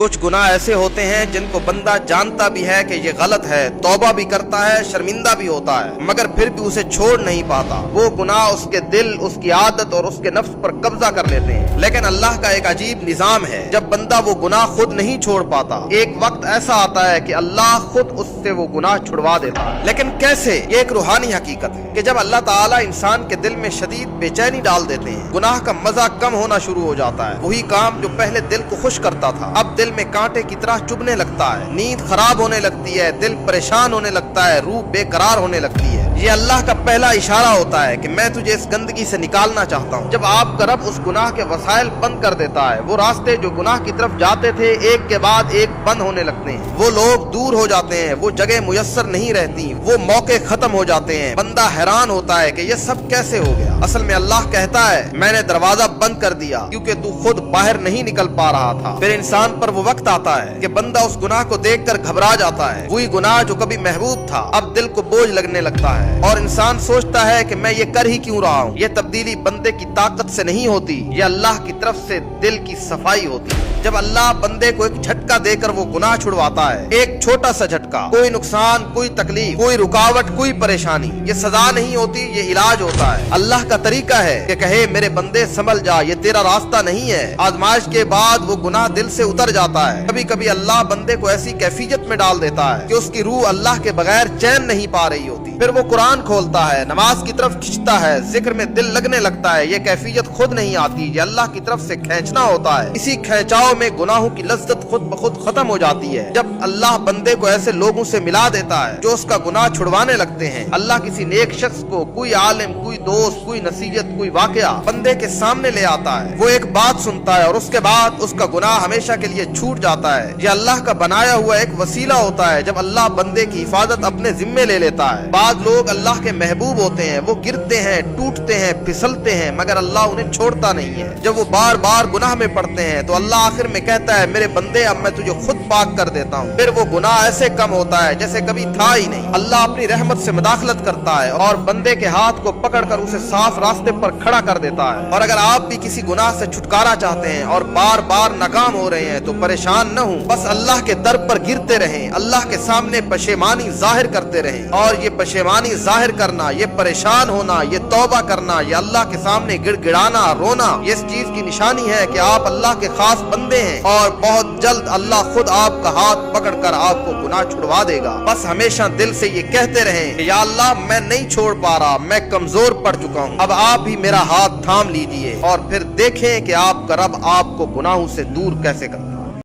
कुछ गुनाह ऐसे होते हैं जिनको बंदा जानता भी है कि ये गलत है, तौबा भी करता है, शर्मिंदा भी होता है, मगर फिर भी उसे छोड़ नहीं पाता। वो गुनाह उसके दिल, उसकी आदत और उसके नफ्स पर कब्जा कर लेते हैं। लेकिन अल्लाह का एक अजीब निजाम है, जब बंदा वो गुनाह खुद नहीं छोड़ पाता, एक वक्त ऐसा आता है कि अल्लाह खुद उससे वो गुनाह छुड़वा देता है। लेकिन कैसे? ये एक रूहानी हकीकत है कि जब अल्लाह ताला इंसान के दिल में शदीद बेचैनी डाल देते हैं, गुनाह का मजा कम होना शुरू हो जाता है। वही काम जो पहले दिल को खुश करता था, अब दिल में कांटे की तरह चुभने लगता है, नींद खराब होने लगती है, दिल परेशान होने लगता है, रूह बेकरार होने लगती है। ये अल्लाह का पहला इशारा होता है कि मैं तुझे इस गंदगी से निकालना चाहता हूँ। जब आपका रब उस गुनाह के वसाइल बंद कर देता है, वो रास्ते जो गुनाह की तरफ जाते थे एक के बाद एक बंद होने लगते हैं, वो लोग दूर हो जाते हैं, वो जगह मुयस्सर नहीं रहती, वो मौके खत्म हो जाते हैं। बंदा हैरान होता है कि ये सब कैसे हो गया। असल में अल्लाह कहता है, मैंने दरवाजा बंद कर दिया क्योंकि तू खुद बाहर नहीं निकल पा रहा था। फिर इंसान पर वो वक्त आता है कि बंदा उस गुनाह को देखकर घबरा जाता है। वही गुनाह जो कभी महबूब था अब दिल को बोझ लगने लगता है और इंसान सोचता है कि मैं ये कर ही क्यों रहा हूँ। ये तब्दीली बंदे की ताकत से नहीं होती, ये अल्लाह की तरफ से दिल की सफाई होती है। जब अल्लाह बंदे को एक झटका देकर वो गुनाह छुड़वाता है, एक छोटा सा झटका, कोई नुकसान, कोई तकलीफ, कोई रुकावट, कोई परेशानी, ये सजा नहीं होती, ये इलाज होता है। अल्लाह का तरीका है कि कहे मेरे बंदे संभल जा, ये तेरा रास्ता नहीं है। आजमाइश के बाद वो गुनाह दिल से उतर जाता है। कभी कभी अल्लाह बंदे को ऐसी कैफियत में डाल देता है कि उसकी रूह अल्लाह के बगैर चैन नहीं पा रही होती। फिर वो कुरान खोलता है, नमाज की तरफ खींचता है, जिक्र में दिल लगने लगता है। ये कैफियत खुद नहीं आती, ये अल्लाह की तरफ से खींचना होता है। इसी खींचाव में गुनाहों की लज्जत खुद ब खुद खत्म हो जाती है। जब अल्लाह बंदे को ऐसे लोगों से मिला देता है जो उसका गुनाह छुड़वाने लगते हैं, अल्लाह किसी नेक शख्स को, कोई आलिम, कोई दोस्त, कोई नसीहत, कोई वाकया बंदे के सामने ले आता है। वो एक बात सुनता है और उसके बाद उसका गुनाह हमेशा के लिए छूट जाता है। ये अल्लाह का बनाया हुआ एक वसीला होता है। जब अल्लाह बंदे की हिफाजत अपने जिम्मे ले लेता है, बाद लोग अल्लाह के महबूब होते हैं, वो गिरते हैं, टूटते हैं, फिसलते हैं, मगर अल्लाह उन्हें छोड़ता नहीं है। जब वो बार बार गुनाह में पड़ते हैं तो अल्लाह आखिर में कहता है, मेरे बंदे अब मैं तुझे खुद पाक कर देता हूँ। फिर वो गुनाह ऐसे कम होता है जैसे कभी था ही नहीं। अल्लाह अपनी रहमत से मुदाखलत करता है और बंदे के हाथ को पकड़कर उसे साफ रास्ते पर खड़ा कर देता है। और अगर आप भी किसी गुनाह से छुटकारा चाहते हैं और बार बार नाकाम हो रहे हैं तो परेशान न हो, बस अल्लाह के दर पर गिरते रहें, अल्लाह के सामने पशेमानी जाहिर करते रहें। और ये पशेमानी जाहिर करना, ये परेशान होना, ये तौबा करना, ये अल्लाह के सामने गिड़गिड़ाना, रोना, ये इस चीज की निशानी है कि आप अल्लाह के खास बंदे हैं और बहुत जल्द अल्लाह खुद आपका हाथ पकड़कर आपको गुनाह छुड़वा देगा। बस हमेशा दिल से ये कहते रहें, या अल्लाह मैं नहीं छोड़ पा रहा, मैं कमजोर पड़ चुका हूँ, अब आप ही मेरा हाथ थाम लीजिए। और फिर देखें कि आपका रब आपको गुनाहों से दूर कैसे करता है।